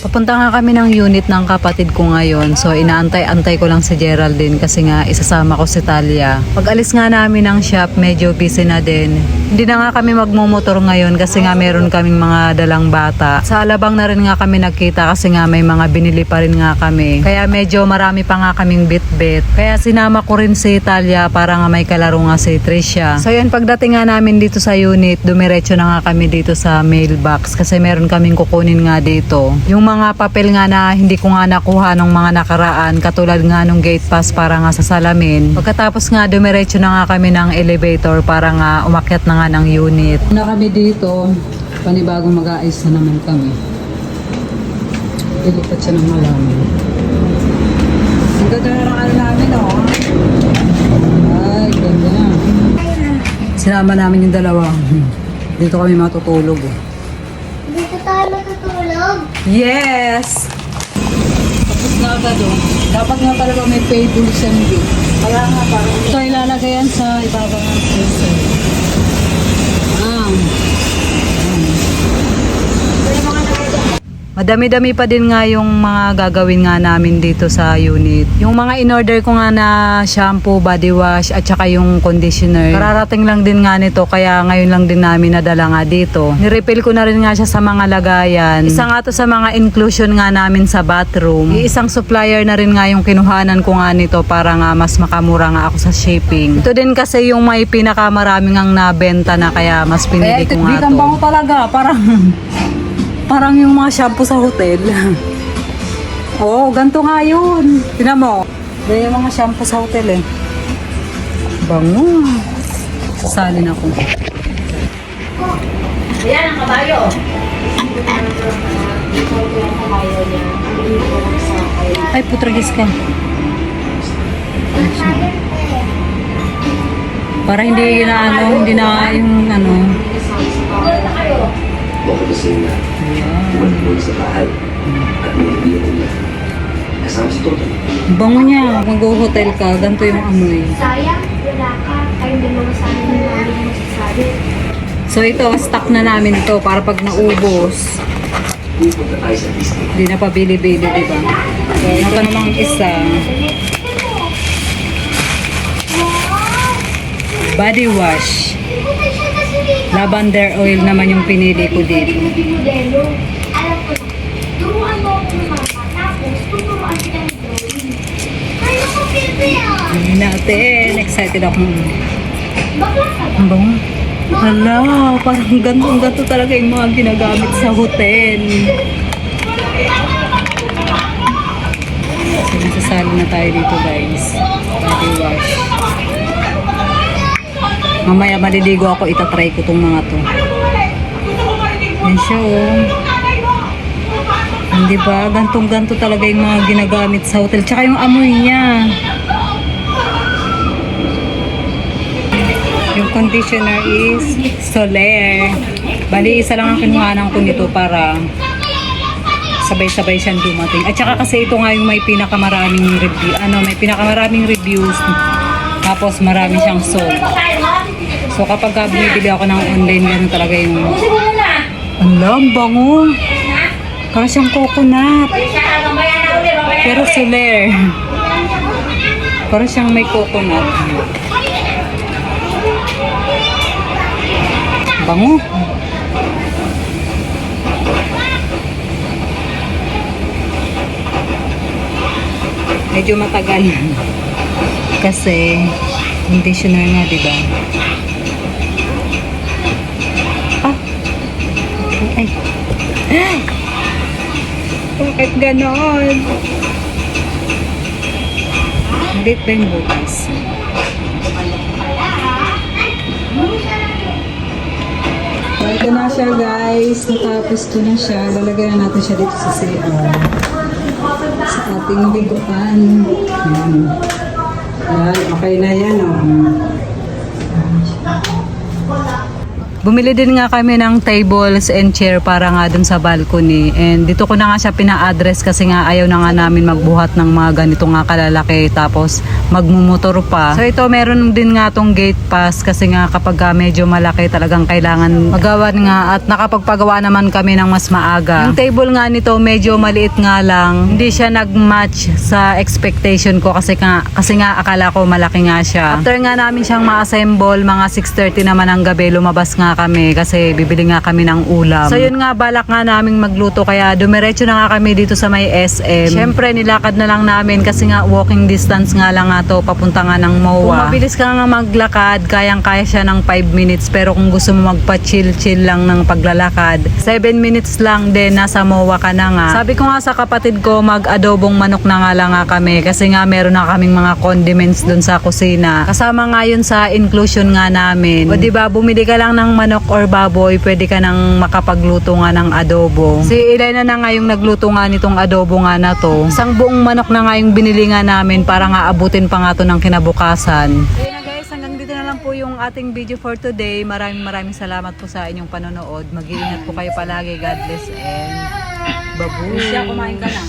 Papunta nga kami ng unit ng kapatid ko ngayon. So inaantay-antay ko lang si Geraldine kasi nga isasama ko si Talia. Pag alis nga namin ng shop, medyo busy na din. Hindi na nga kami magmumotor ngayon kasi nga meron kaming mga dalang bata. Sa Alabang na rin nga kami nagkita kasi nga may mga binili pa rin nga kami. Kaya medyo marami pa nga kaming bit-bit. Kaya sinama ko rin si Talia para nga may kalaro nga si Tricia. So yun, pagdating nga namin dito sa unit, dumiretso na nga kami dito sa mailbox kasi meron kaming kukunin nga dito. Yung mga papel nga na hindi ko nga nakuha nung mga nakaraan, katulad nga nung gate pass para nga sa salamin. Pagkatapos nga dumiretso na nga kami ng elevator para nga umakyat na nga ng unit. Na kami dito, panibagong mag-aayos na naman kami. Ilipat siya ng malaman. Ang ganda na ng ano namin, oh. Ay, ganda na. Sinama namin yung dalawa. Dito kami matutulog, eh. Dito tayo matutulog? Yes! Tapos nga agad, oh. Dapat nga talaga may paper siyang dito. Kaya nga parang ito ilalagay yan sa ibaba ng freezer. Madami-dami pa din nga yung mga gagawin nga namin dito sa unit. Yung mga in-order ko nga na shampoo, body wash, at saka yung conditioner. Kararating lang din nga nito, kaya ngayon lang din namin nadala nga dito. Nirefill ko na rin nga siya sa mga lagayan. Isa nga to sa mga inclusion nga namin sa bathroom. Isang supplier na rin nga yung kinuhanan ko nga nito para nga mas makamura nga ako sa shipping. Ito din kasi yung may pinakamaraming ang nabenta na, kaya mas pinili ko nga to. Kaya bango talaga, parang yung mga shampoo sa hotel. Oo, ganito nga yun. Tignan mo. Ganyan yung mga shampoo sa hotel, eh. Bango. Sasalin ako. Ayan ang kabayo. Ay, putragis ka. Para hindi na hindi na yung Bukod sa sila, tumalbog sa bahay at nilibiro niya. Kasama si Toto. bango niya. Mag-hotel ka, ganito yung amoy. Sayang, wala ka. Kayo din mga sabi ng namin masasabi. So ito, stock na namin to para pag naubos, Pupunta tayo sa Disney. hindi na pabili-bili, diba? So ito namang isa, body wash. Lavender oil naman yung pinili ko dito. Alam ko, turuan mo ako ng mama, tapos tuturuan kita ng drawing. Kaya ko, Pepe, ah! Hindi natin. Excited ako. Bakla ka ba? Ang bango. Hala, parang ganto talaga yung mga ginagamit sa hotel. So, nasasali na tayo dito, guys. Body wash. Mamaya maliligo ako, itatry ko tong mga to. Yan siya, oh. Hindi ba? Gantong-ganto talaga yung mga ginagamit sa hotel. Tsaka yung amoy niya. Yung conditioner is Soler. Bali, isa lang ang kinuhanan ko nito para sabay-sabay siyang dumating. At saka kasi ito nga yung may pinakamaraming review. May pinakamaraming reviews. Tapos marami siyang sold. So kapag bumibili ako ng online, ganun talaga yung... Ang bango. Parang siyang coconut. Pero Soler. Parang siyang may coconut. Bango. Medyo matagal. Kasi conditioner nga, diba? Ay. Bakit ganon? Malit ba yung butas? So, ito na siya, guys. Natapos ko na siya. Lalagyan na natin siya dito sa CR. Sa ating biguan. Yan, okay na yan, oh. Bumili din nga kami ng tables and chair para nga dun sa balcony. And dito ko na nga siya pina-address kasi nga ayaw na nga namin magbuhat ng mga ganito nga kalalaki tapos magmumotor pa. So ito meron din nga tong gate pass kasi nga kapag medyo malaki talagang kailangan magawan nga at nakapagpagawa naman kami ng mas maaga. Yung table nga nito medyo maliit nga lang. Hindi siya nag-match sa expectation ko kasi nga akala ko malaki nga siya. After nga namin siyang ma-assemble, mga 6:30 naman ng gabi lumabas nga kami kasi bibili nga kami ng ulam. So yun nga, balak nga naming magluto kaya dumiretso na nga kami dito sa may SM. Syempre nilakad na lang namin kasi nga walking distance nga lang nga to papunta nga ng MOA. Kung mabilis ka nga maglakad, kayang-kaya siya ng 5 minutes pero kung gusto mo magpa-chill-chill lang ng paglalakad, 7 minutes lang din nasa MOA ka na nga. Sabi ko nga sa kapatid ko mag-adobong manok na nga lang nga kami kasi nga meron na kaming mga condiments dun sa kusina. Kasama nga yun sa inclusion nga namin. O diba, bumili ka lang ng manok or baboy, pwede ka nang makapagluto nga ng adobo. Si Elena na nga yung nagluto nga nitong adobo nga na to. Isang buong manok na nga yung binili nga namin para nga abutin pa nga to ng kinabukasan. Ayun na guys, hanggang dito na lang po yung ating video for today. Maraming salamat po sa inyong panonood. Mag-iingat po kayo palagi. God bless and babush. Kumain ka na.